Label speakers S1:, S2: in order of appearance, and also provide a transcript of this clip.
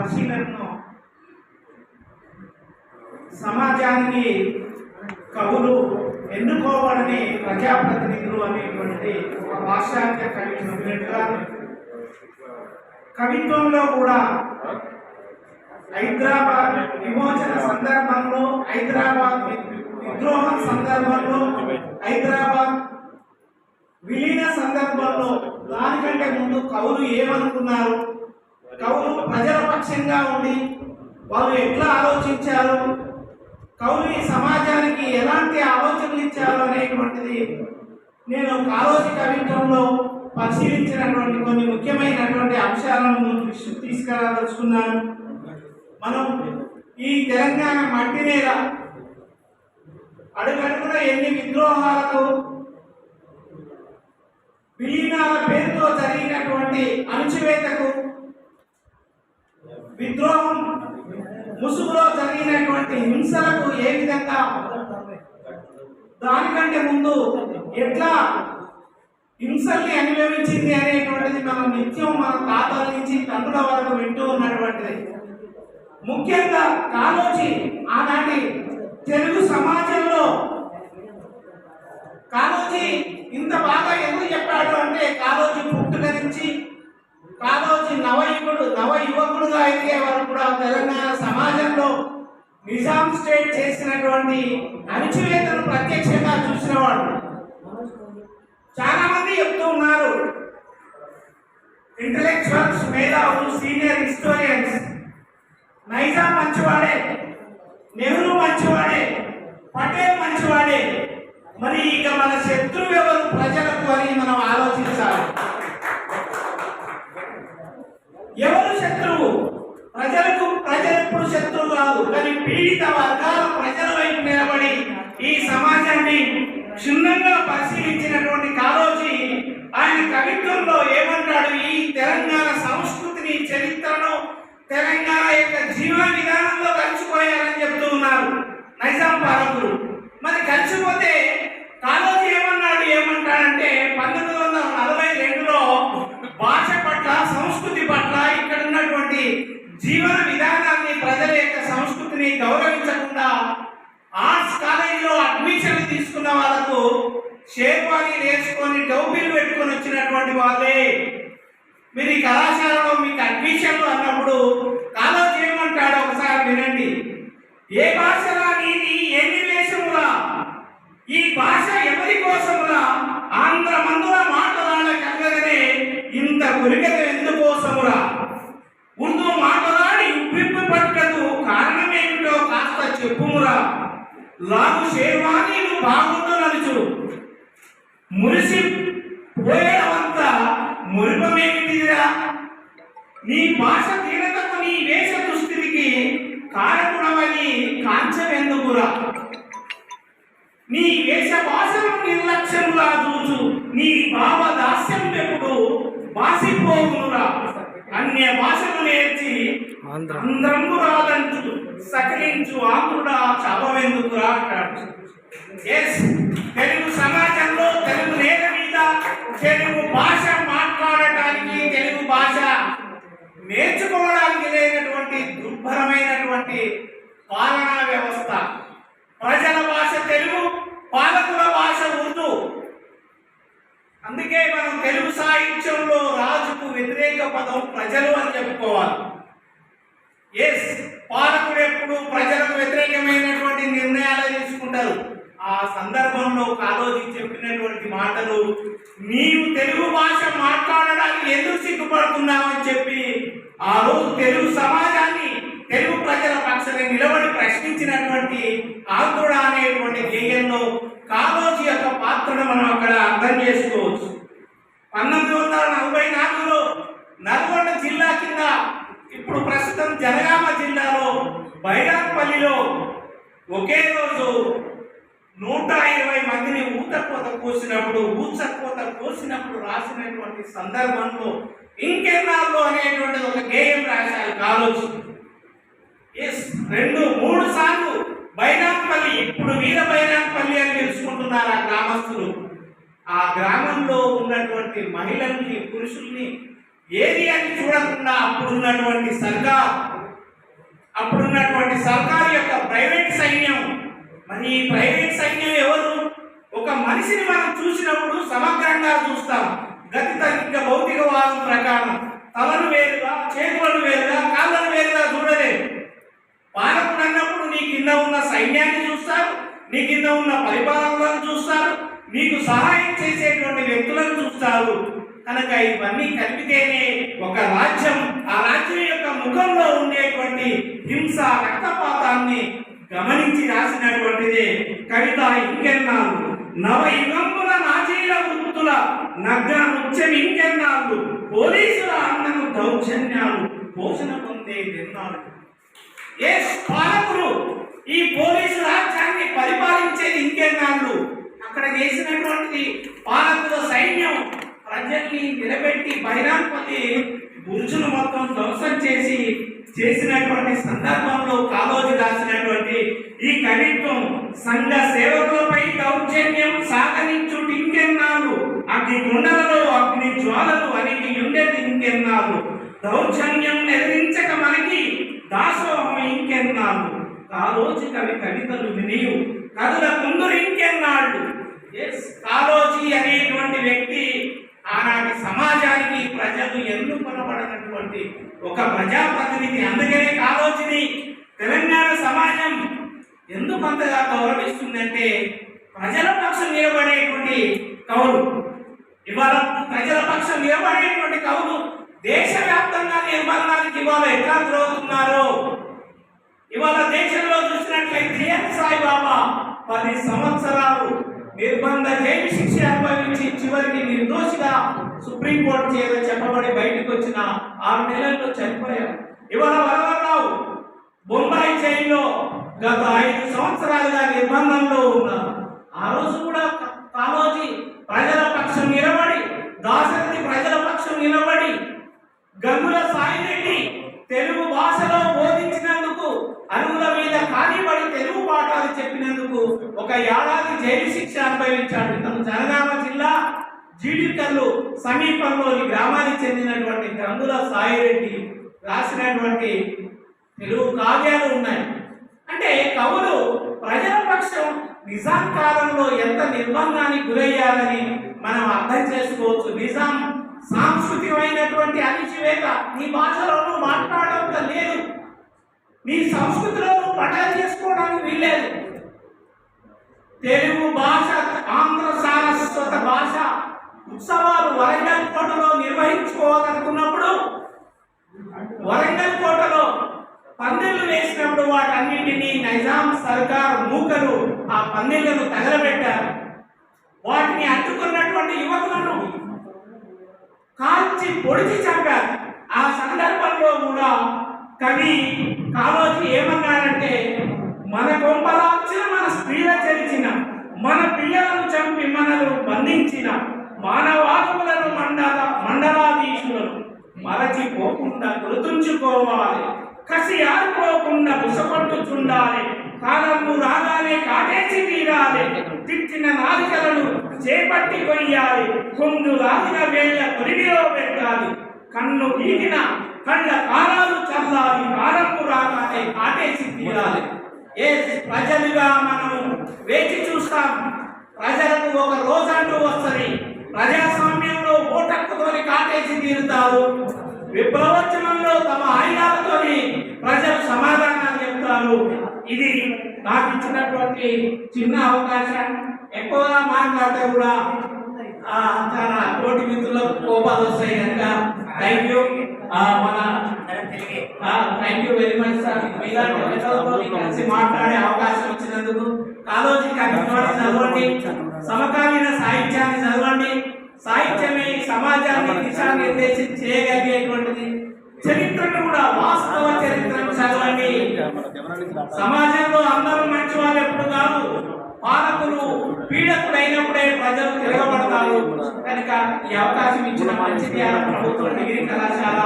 S1: పరిశీలనను సమాజానికి కవులు ఎన్నుకోవాలని ప్రజాప్రతినిధులు అనేటువంటి ఒక పాశ్చాత్య కవి చెప్పినట్టుగా కవిత్వంలో కూడా హైదరాబాద్ విమోచన సందర్భంలో, హైదరాబాద్ విద్రోహం సందర్భంలో, హైదరాబాద్ విలీన సందర్భంలో దానికంటే ముందు కవులు ఏమనుకున్నారు, కవులు ప్రజల పక్షంగా ఉండి వాళ్ళు ఎట్లా ఆలోచించారు, కవులు ఈ సమాజానికి ఎలాంటి ఆలోచనలు ఇచ్చారు అనేటువంటిది నేను కాళోజీ కవిత్వంలో పరిశీలించినటువంటి కొన్ని ముఖ్యమైనటువంటి అంశాలను ముందు తీసుకురాదలుచుకున్నాను. మనం ఈ తెలంగాణ మట్టి నేల అడుగడుగున ఎన్ని విద్రోహాలకు విలీనాల పేరుతో జరిగినటువంటి అణచివేతకు విద్రోహం ముసుగులో జరిగినటువంటి హింసలకు ఏ విధంగా దానికంటే ముందు ఎట్లా హింసల్ని అనుభవించింది అనేటువంటిది మనం నిత్యం మన తాతల నుంచి తండ్రుల వరకు వింటూ ఉన్నటువంటిది. ముఖ్యంగా కాళోజీ ఆనాటి తెలుగు సమాజంలో కాళోజీ ఇంత బాగా ఎందుకు చెప్పాడు అంటే కాళోజీ పుట్టుక నుంచి కాళోజీ నవ యువకుడుగా ఎదిగే వరకు కూడా తెలంగాణ సమాజంలో నిజాం స్టేట్ చేసినటువంటి అణచివేతను ప్రత్యక్షంగా చూసినవాడు. చాలా మంది చెప్తూ ఉన్నారు, ఇంటలెక్చువల్స్, మేధావులు, సీనియర్ హిస్టోరియన్స్, నైజాం మంచివాడే, నెహ్రూ మంచివాడే, పటేల్ మంచివాడే, మరి ఇక మన శత్రువు ఎవరు ప్రజలకు అని మనం ఆలోచించాలి. ఎవరు శత్రువు? ప్రజలకు ప్రజలెప్పుడు శత్రువు కాదు, కానీ పీడిత వర్గాల ప్రజల వైపు నిలబడి ఈ సమాజాన్ని క్షుణ్ణంగా పరిశీలించినటువంటి కాళోజీ ఆయన కవిత్వంలో ఏమంటాడు, ఈ తెలంగాణ సంస్కృతిని, చరిత్రను, తెలంగాణ యొక్క జీవన విధానంలో కలిసిపోయారని చెప్తూ ఉన్నారు నైజాం పాలకులు. మరి కలిసిపోతే కాళోజీ ఏమంటాడంటే 1942లో భాష పట్ల, సంస్కృతి పట్ల, ఇక్కడ ఉన్నటువంటి జీవన విధానాన్ని, ప్రజల యొక్క సంస్కృతిని గౌరవించకుండా ఆర్ట్స్ కాలేజీలో అడ్మిషన్ తీసుకున్న వాళ్ళకు షేర్వాణి నేర్చుకొని టోపీలు పెట్టుకొని వచ్చినటువంటి వాళ్ళే మీరు ఈ కళాశాలలో మీకు అడ్మిషన్లు అన్నప్పుడు కాళోజీ ఏమంటాడో ఒకసారి వినండి. ఏ భాషలా నీది ఎన్ని వేషములా, ఈ భాష ఎవరి కోసములా, ఆంధ్ర మందుల మాటలాడ కలగనే ఇంత కురికత ఎందుకోసమురా, ఉర్దూ మాటలాడి ఉప్పిప్పు పట్టదు కారణమేమిటో కాస్త చెప్పుమురా, లాగు షేర్వాణీలు బాగుంటున్నచ్చు మురిసి పోయేవంతా మురిపమేమిటిదిరా, నీ భాష తీరతకు నీ వేష దుస్థితికి కారకుడమని కాంచవెందుకురా, నీ వేష భాషను నిర్లక్ష్యంగా చూచు నీ భావ దాస్యం ఎప్పుడు బాసిపోవునురా, అన్య భాషలు నేర్చి ఆంధ్రంగు రాదంచు సకలించు ఆంధ్రుడా చదవెందుకురా అంటాడు. తెలుగు సమాజంలో, తెలుగు నేల మీద తెలుగు భాష మాట్లాడటానికి, తెలుగు భాష నేర్చుకోవడానికి లేనటువంటి దుర్భరమైనటువంటి పాలనా వ్యవస్థ. ప్రజల భాష తెలుగు, పాలకుల భాష ఉర్దూ. అందుకే మనం తెలుగు సాహిత్యంలో రాజుకు వ్యతిరేక పదం ప్రజలు అని చెప్పుకోవాలి. పాలకుడు ఎప్పుడు ప్రజలకు వ్యతిరేకమైనటువంటి నిర్ణయాలు తీసుకుంటారు. ఆ సందర్భంలో కాళోజీ చెప్పినటువంటి మాటలు, నీవు తెలుగు భాష మాట్లాడడానికి ఎందుకు సిగ్గుపడుతున్నావని చెప్పి ఆ రోజు తెలుగు సమాజాన్ని, తెలుగు ప్రజల పక్షాన నిలబడి ప్రశ్నించినటువంటి ఆంధ్రుడు అనేటువంటి గేయంలో కాళోజీ యొక్క పాత్రను మనం అక్కడ అర్థం చేసుకోవచ్చు. 1944లో నల్గొండ జిల్లా కింద, ఇప్పుడు ప్రస్తుతం జనగామ జిల్లాలో బైరాంపల్లిలో ఒకే రోజు 120 మందిని ఊచకోత కోసినప్పుడు రాసినటువంటి సందర్భంలో ఇంకెన్నాళ్ళు అనేటువంటిది ఒక గేయం రాశారు కాళోజీ. 2-3 సార్లు బైరాంపల్లి, ఇప్పుడు వీర బైరాంపల్లి అని తెలుసుకుంటున్నారు ఆ గ్రామస్తులు. ఆ గ్రామంలో ఉన్నటువంటి మహిళల్ని, పురుషుల్ని ఏది అని చూడకుండా అప్పుడున్నటువంటి సర్కార్ అప్పుడున్నటువంటి సర్కారు యొక్క ప్రైవేట్ సైన్యం. మరి ఈ ప్రైవేట్ సైన్యం ఎవరు? ఒక మనిషిని మనం చూసినప్పుడు సమగ్రంగా చూస్తాం. గతితర్కిక భౌతికవాదం ప్రకారం తలను వేరుగా, చేతులను వేరుగా, కాళ్ళను వేరుగా చూడలేదు. పాలకుడు అన్నప్పుడు నీ కింద ఉన్న సైన్యాన్ని చూస్తారు, నీ కింద ఉన్న పరిపాలనలను చూస్తారు, నీకు సహాయం చేసేటువంటి వ్యక్తులను చూస్తారు. కనుక ఇవన్నీ కలిపితేనే ఒక రాజ్యం. ఆ రాజ్యం యొక్క ముఖంలో ఉండేటువంటి హింస, రక్తపాతాన్ని గమనించి రాసినటువంటిదే కవిత. ఇంకెన్నాళ్ళు నవయుగంబుల నాజీల వృత్తుల నగ్న నృత్యం ఇంకెన్నాళ్ళు, పోలీసుల అన్నను దౌర్జన్యాలు పోషణ పొందే నిర్ణయాలు. ఏ పాలకులు ఈ పోలీసు రాజ్యాన్ని పరిపాలించేది ఇంకెన్నాళ్ళు? అక్కడ చేసినటువంటిది పాలకుల సైన్యం ప్రజల్ని నిలబెట్టి బైరాంపల్లి బురుజును మొత్తం ధ్వంసం చేసినటువంటి సందర్భంలో కాళోజీ రాసినటువంటి ఈ కవిత్వం సంఘ సేవకులపై దౌర్జన్యం సాగనించుట ఇంకెన్నాళ్ళు, అగ్ని గుండలలో అగ్ని జ్వాలలు అణిగి ఉండేది ఇంకెన్నాళ్ళు, దౌర్జన్యం ఎదిరించక మనకి దాసోహం ఇంకెన్నాళ్ళు, కాళోజీ కవి కవితలు వినియు కథల కుందురు ఇంకెన్నాళ్ళు. కాళోజీ అనేటువంటి వ్యక్తి ఆనాటి సమాజానికి ప్రజలు ఎన్నుకొనబడినటువంటి ఒక ప్రజాప్రతినిధి. అందుకనే కాళోజీని తెలంగాణ సమాజం ఎందుకు అంతగా గౌరవిస్తుందంటే ప్రజల పక్షం నిలబడేటువంటి కవులు. ఇవాళ ప్రజల పక్షం నిలబడేటువంటి కవులు దేశవ్యాప్తంగా నిర్మాణానికి ఇవాళ ఎట్లా గురవుతున్నారో. ఇవాళ దేశంలో చూసినట్లయితే సాయిబాబా 10 సంవత్సరాలు నిర్బంధ జైలు శిక్ష అనుభవించి చివరికి నిర్దోషిగా సుప్రీంకోర్టు చేత చెప్పబడి బయటకు వచ్చిన 6 నెలల్లో చనిపోయారు. ఇవాళ వరవరరావు బొంబాయి జైల్లో గత 5 సంవత్సరాలుగా నిర్బంధంలో ఉన్నారు. ఆ రోజు కూడా కాళోజీ ప్రజల పక్షం నిలబడి, దాశరథి ప్రజల పక్షం నిలబడి, గంగుల సాయిరెడ్డి తెలుగు భాషలో బోధించినందుకు, అరుగుల మీద కానిపడి తెలుగు పాఠాలు చెప్పినందుకు 1 ఏడాది జైలు శిక్ష అనుభవించాడు. ఇతను జనగామ జిల్లా జీడికల్లు సమీపంలోని గ్రామానికి చెందినటువంటి గంగుల సాయిరెడ్డి రాసినటువంటి తెలుగు కావ్యాలు ఉన్నాయి. అంటే కవులు ప్రజల పక్షం నిజాం కాలంలో ఎంత నిర్బంధానికి గురయ్యాలని మనం అర్థం చేసుకోవచ్చు. నిజాం సాంస్కృతికమైనటువంటి అణిచివేత, నీ భాషలోనూ మాట్లాడడం లేదు, నీ సంస్కృతిలోనూ పటాలు చేసుకోవడానికి వీల్లేదు. తెలుగు భాష ఆంధ్ర సారస్వత భాష ఉత్సవాలు వరంగల్ కోటలో నిర్వహించుకోవాలనుకున్నప్పుడు, వరంగల్ కోటలో పందిళ్లు వేసినప్పుడు వాటన్నింటినీ నైజాం సర్కార్ మూకలు ఆ పందిళ్లను తగలబెట్టారు. వాటిని అడ్డుకున్నటువంటి యువకులను కాల్చి పొడిచి చంపారు. ఆ సందర్భంలో కూడా కవి కాళోజీ ఏమన్నాడంటే, మన కొంపలాల్చిన, మన స్త్రీల చెరిచిన, మన పిల్లలను చంపి మనను బంధించిన మానవాదులను మండలాధీశులను మరచిపోకుండా గుర్తుంచుకోవాలి, కసి ఆరిపోకుండా బుసపట్టుచుండాలి, కాలము రాగానే కాటేసి తీరాలి, తిట్టిన నాలుకలను చేపట్టి కొయ్యాలి, కొంగు లాగిన వేళ్ళ కొరివిలో పెట్టాలి, కన్ను గీటిన కళ్ళ కాలాలు చల్లాలి, కాలము రాగానే కాటేసి తీరాలి. ప్రజలుగా మనం వేచి చూస్తాం. ప్రజలకు ఒక రోజంటూ వస్తుంది. ప్రజాస్వామ్యంలో ఓటక్కుతోని కాటేసి తీరుతారు. విప్లవోద్యమంలో తమ ఆయుధాలతోని ప్రజలు సమాధానాలు చెప్తారు. ఇది నాకు ఇచ్చినటువంటి చిన్న అవకాశం. ఎక్కువగా మాట్లాడితే కూడా చాలా కోటి మిత్రులకు కోపాలు వస్తాయి కనుక thank you. Thank you very much sir. మీలాంటి మిత్రులతో కలిసి మాట్లాడే అవకాశం వచ్చినందుకు. కాళోజీ కవిత్వాన్ని చదవండి, సమకాలీన సాహిత్యాన్ని చదవండి. సాహిత్యమే సమాజాన్ని దిశానిర్దేశం చేయగలిగేటువంటిది. చరిత్రను కూడా, వాస్తవ చరిత్రను చదవండి. సమాజంలో అందరూ మంచి వాళ్ళు ఎప్పుడు కాదు. పాలకులు పీడకుడైనప్పుడే ప్రజలు తిరగబడతారు. కనుక ఈ అవకాశం ఇచ్చిన మంచిర్యాల ప్రభుత్వ డిగ్రీ కళాశాల